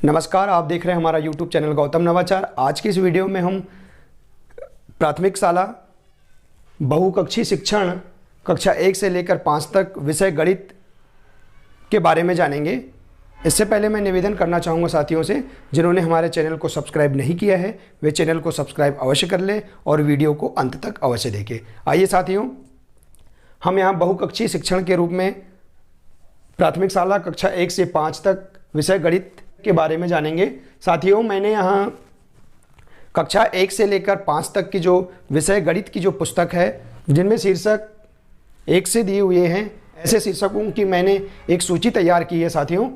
नमस्कार, आप देख रहे हैं हमारा YouTube चैनल गौतम नवाचार। आज की इस वीडियो में हम प्राथमिक शाला बहुकक्षीय शिक्षण कक्षा 1 से लेकर 5 तक विषय गणित के बारे में जानेंगे। इससे पहले मैं निवेदन करना चाहूँगा साथियों से, जिन्होंने हमारे चैनल को सब्सक्राइब नहीं किया है वे चैनल को सब्सक्राइब अवश्य कर लें और वीडियो को अंत तक अवश्य देखें। आइए साथियों, हम यहाँ बहुकक्षीय शिक्षण के रूप में प्राथमिक शाला कक्षा 1 से 5 तक विषय गणित के बारे में जानेंगे। साथियों, मैंने यहाँ कक्षा 1 से लेकर 5 तक की जो विषय गणित की जो पुस्तक है, जिनमें शीर्षक 1 से दिए हुए हैं, ऐसे शीर्षकों की मैंने एक सूची तैयार की है साथियों,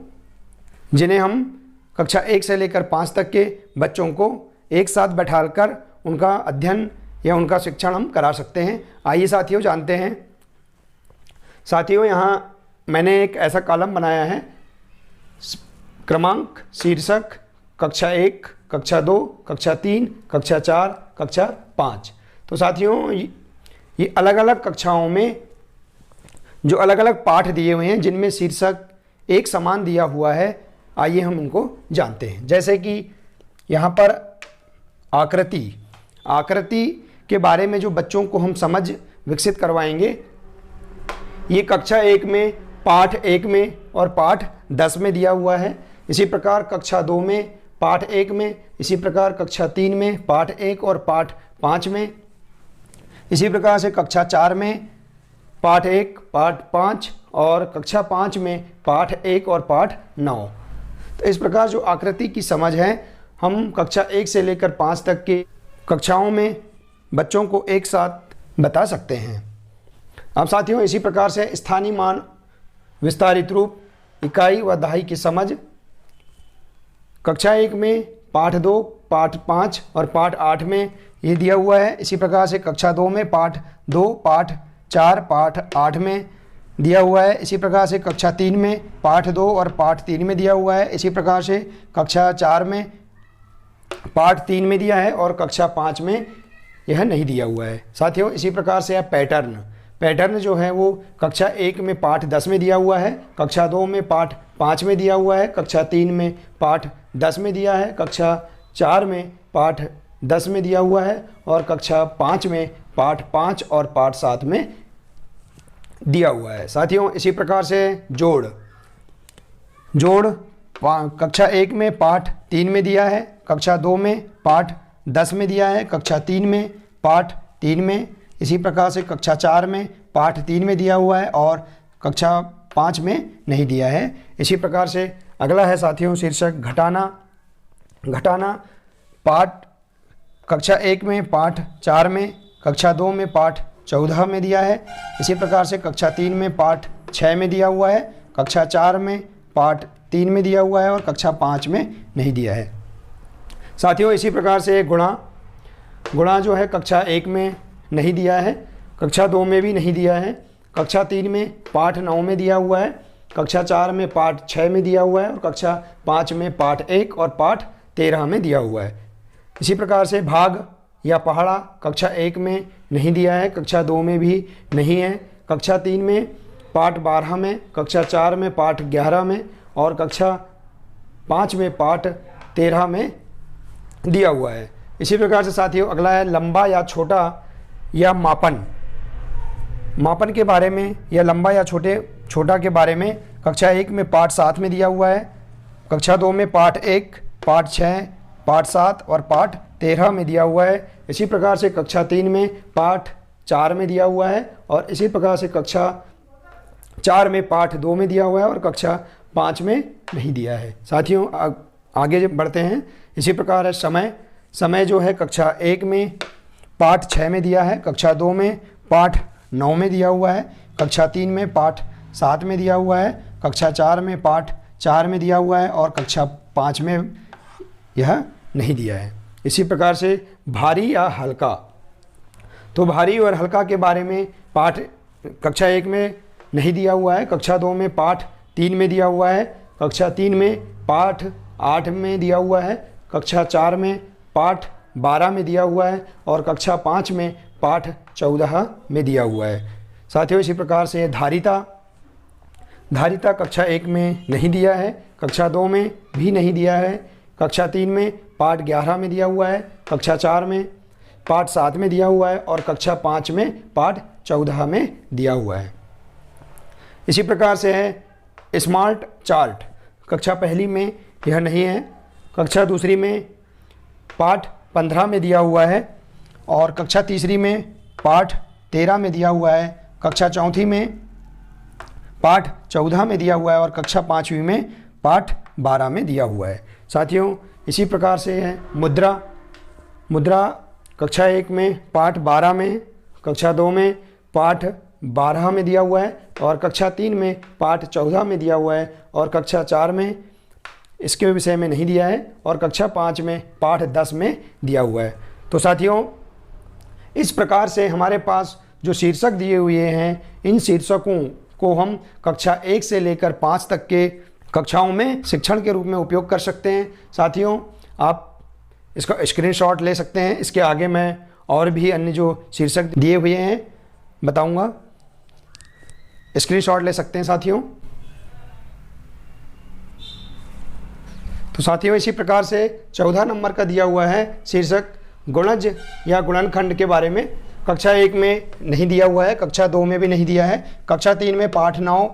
जिन्हें हम कक्षा 1 से लेकर 5 तक के बच्चों को एक साथ बैठाकर उनका अध्ययन या उनका शिक्षण हम करा सकते हैं। आइए साथियों जानते हैं। साथियों, यहाँ मैंने एक ऐसा कॉलम बनाया है, क्रमांक, शीर्षक, कक्षा 1, कक्षा 2, कक्षा 3, कक्षा 4, कक्षा 5। तो साथियों, ये अलग अलग कक्षाओं में जो अलग अलग पाठ दिए हुए हैं, जिनमें शीर्षक एक समान दिया हुआ है, आइए हम इनको जानते हैं। जैसे कि यहाँ पर आकृति के बारे में जो बच्चों को हम समझ विकसित करवाएंगे, ये कक्षा 1 में पाठ 1 में और पाठ 10 में दिया हुआ है। इसी प्रकार कक्षा 2 में पाठ 1 में, इसी प्रकार कक्षा 3 में पाठ 1 और पाठ 5 में, इसी प्रकार से कक्षा 4 में पाठ 1 पाठ 5 और कक्षा 5 में पाठ 1 और पाठ 9। तो इस प्रकार जो आकृति की समझ है, हम कक्षा 1 से लेकर 5 तक की कक्षाओं में बच्चों को एक साथ बता सकते हैं। अब साथियों, इसी प्रकार से स्थानीय मान, विस्तारित रूप, इकाई व दहाई की समझ, कक्षा 1 में पाठ 2 पाठ 5 और पाठ 8 में ये दिया हुआ है। इसी प्रकार से कक्षा 2 में पाठ 2 पाठ 4 पाठ 8 में दिया हुआ है। इसी प्रकार से कक्षा 3 में पाठ 2 और पाठ 3 में दिया हुआ है। इसी प्रकार से कक्षा 4 में पाठ 3 में दिया है और कक्षा 5 में यह नहीं दिया हुआ है। साथियों, इसी प्रकार से पैटर्न जो है वो कक्षा 1 में पाठ 10 में दिया हुआ है, कक्षा 2 में पाठ 5 में दिया हुआ है, कक्षा 3 में पाठ 10 में दिया है, कक्षा 4 में पाठ 10 में दिया हुआ है और कक्षा 5 में पाठ 5 और पाठ 7 में दिया हुआ है। साथियों, इसी प्रकार से जोड़ कक्षा 1 में पाठ 3 में दिया है, कक्षा 2 में पाठ 10 में दिया है, कक्षा 3 में पाठ 3 में, इसी प्रकार से कक्षा 4 में पाठ 3 में दिया हुआ है और कक्षा 5 में नहीं दिया है। इसी प्रकार से अगला है साथियों शीर्षक घटाना पाठ कक्षा 1 में पाठ 4 में, कक्षा 2 में पाठ 14 में दिया है। इसी प्रकार से कक्षा 3 में पाठ 6 में दिया हुआ है, कक्षा 4 में पाठ 3 में दिया हुआ है और कक्षा 5 में नहीं दिया है। साथियों, इसी प्रकार से गुणा जो है कक्षा 1 में नहीं दिया है, कक्षा 2 में भी नहीं दिया है, कक्षा 3 में पाठ 9 में दिया हुआ है, कक्षा 4 में पाठ 6 में दिया हुआ है और कक्षा 5 में पाठ 1 और पाठ 13 में दिया हुआ है। इसी प्रकार से भाग या पहाड़ा कक्षा 1 में नहीं दिया है, कक्षा 2 में भी नहीं है, कक्षा 3 में पाठ 12 में, कक्षा 4 में पाठ 11 में और कक्षा 5 में पाठ 13 में दिया हुआ है। इसी प्रकार से साथियों अगला है लंबा या छोटा या मापन के बारे में, या लंबा या छोटा के बारे में कक्षा 1 में पाठ 7 में दिया हुआ है, कक्षा 2 में पाठ 1 पाठ 6 पाठ 7 और पाठ 13 में दिया हुआ है। इसी प्रकार से कक्षा 3 में पाठ 4 में दिया हुआ है और इसी प्रकार से कक्षा 4 में पाठ 2 में दिया हुआ है और कक्षा 5 में नहीं दिया है। साथियों आगे बढ़ते हैं। इसी प्रकार है समय जो है कक्षा 1 में पाठ 6 में दिया है, कक्षा 2 में पाठ 9 में दिया हुआ है, कक्षा 3 में पाठ 7 में दिया हुआ है, कक्षा 4 में पाठ 4 में दिया हुआ है और कक्षा 5 में यह नहीं दिया है। इसी प्रकार से भारी या हल्का, तो भारी और हल्का के बारे में पाठ कक्षा 1 में नहीं दिया हुआ है, कक्षा 2 में पाठ 3 में दिया हुआ है, कक्षा 3 में पाठ 8 में दिया हुआ है, कक्षा 4 में पाठ 12 में दिया हुआ है और कक्षा 5 में पाठ 14 में दिया हुआ है। साथियों, इसी प्रकार से धारिता कक्षा 1 में नहीं दिया है, कक्षा 2 में भी नहीं दिया है। कक्षा 3 में पाठ 11 में दिया हुआ है, कक्षा 4 में पाठ 7 में दिया हुआ है और कक्षा 5 में पाठ 14 में दिया हुआ है। इसी प्रकार से है स्मार्ट चार्ट, कक्षा पहली में यह नहीं है, कक्षा दूसरी में पाठ 15 में दिया हुआ है और कक्षा तीसरी में पाठ 13 में दिया हुआ है, कक्षा चौथी में पाठ 14 में दिया हुआ है और कक्षा 5वीं में पाठ 12 में दिया हुआ है। साथियों, इसी प्रकार से है मुद्रा कक्षा 1 में पाठ 12 में, कक्षा 2 में पाठ 12 में दिया हुआ है और कक्षा 3 में पाठ 14 में दिया हुआ है और कक्षा 4 में इसके विषय में नहीं दिया है और कक्षा 5 में पाठ 10 में दिया हुआ है। तो साथियों, इस प्रकार से हमारे पास जो शीर्षक दिए हुए हैं, इन शीर्षकों को हम कक्षा 1 से लेकर 5 तक के कक्षाओं में शिक्षण के रूप में उपयोग कर सकते हैं। साथियों, आप इसका स्क्रीनशॉट ले सकते हैं। इसके आगे मैं और भी अन्य जो शीर्षक दिए हुए हैं बताऊंगा, स्क्रीनशॉट ले सकते हैं साथियों। तो साथियों, इसी प्रकार से 14 नंबर का दिया हुआ है शीर्षक गुणज या गुणनखंड के बारे में। कक्षा 1 में नहीं दिया हुआ है, कक्षा 2 में भी नहीं दिया है, कक्षा 3 में पाठ 9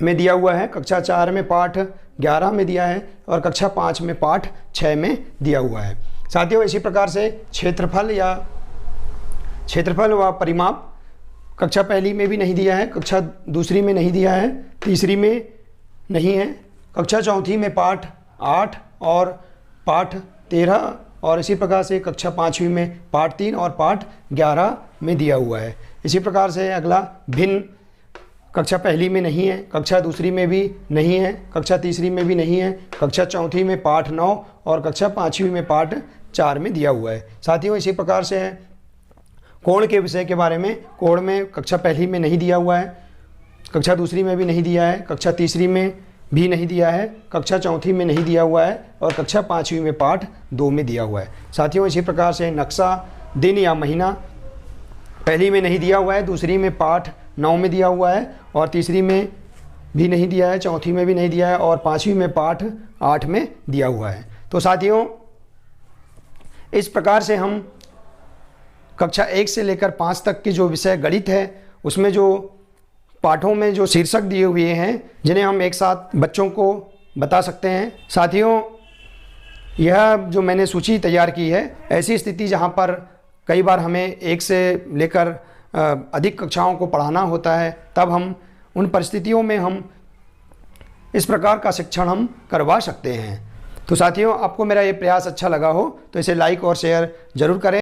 में दिया हुआ है, कक्षा 4 में पाठ 11 में दिया है और कक्षा 5 में पाठ 6 में दिया हुआ है। साथियों, इसी प्रकार से क्षेत्रफल व परिमाप कक्षा पहली में भी नहीं दिया है, कक्षा दूसरी में नहीं दिया है, तीसरी में नहीं है, कक्षा चौथी में पाठ 8 और पाठ 13 और इसी प्रकार से कक्षा 5वीं में पाठ 3 और पाठ 11 में दिया हुआ है। इसी प्रकार से अगला भिन्न कक्षा पहली में नहीं है, कक्षा दूसरी में भी नहीं है, कक्षा तीसरी में भी नहीं है, कक्षा चौथी में पाठ 9 और कक्षा 5वीं में पाठ 4 में दिया हुआ है। साथियों, इसी प्रकार से है कोण के विषय के बारे में। कोण में कक्षा पहली में नहीं दिया हुआ है, कक्षा दूसरी में भी नहीं दिया है, कक्षा तीसरी में भी नहीं दिया है, कक्षा चौथी में नहीं दिया हुआ है और कक्षा 5वीं में पाठ 2 में दिया हुआ है। साथियों, इसी प्रकार से नक्शा दिन या महीना पहली में नहीं दिया हुआ है, दूसरी में पाठ 9 में दिया हुआ है और तीसरी में भी नहीं दिया है, चौथी में भी नहीं दिया है और 5वीं में पाठ 8 में दिया हुआ है। तो साथियों, इस प्रकार से हम कक्षा 1 से लेकर 5 तक की जो विषय गणित है, उसमें जो पाठों में जो शीर्षक दिए हुए हैं, जिन्हें हम एक साथ बच्चों को बता सकते हैं। साथियों, यह जो मैंने सूची तैयार की है, ऐसी स्थिति जहां पर कई बार हमें 1 से लेकर अधिक कक्षाओं को पढ़ाना होता है, तब हम उन परिस्थितियों में हम इस प्रकार का शिक्षण हम करवा सकते हैं। तो साथियों, आपको मेरा ये प्रयास अच्छा लगा हो तो इसे लाइक और शेयर ज़रूर करें।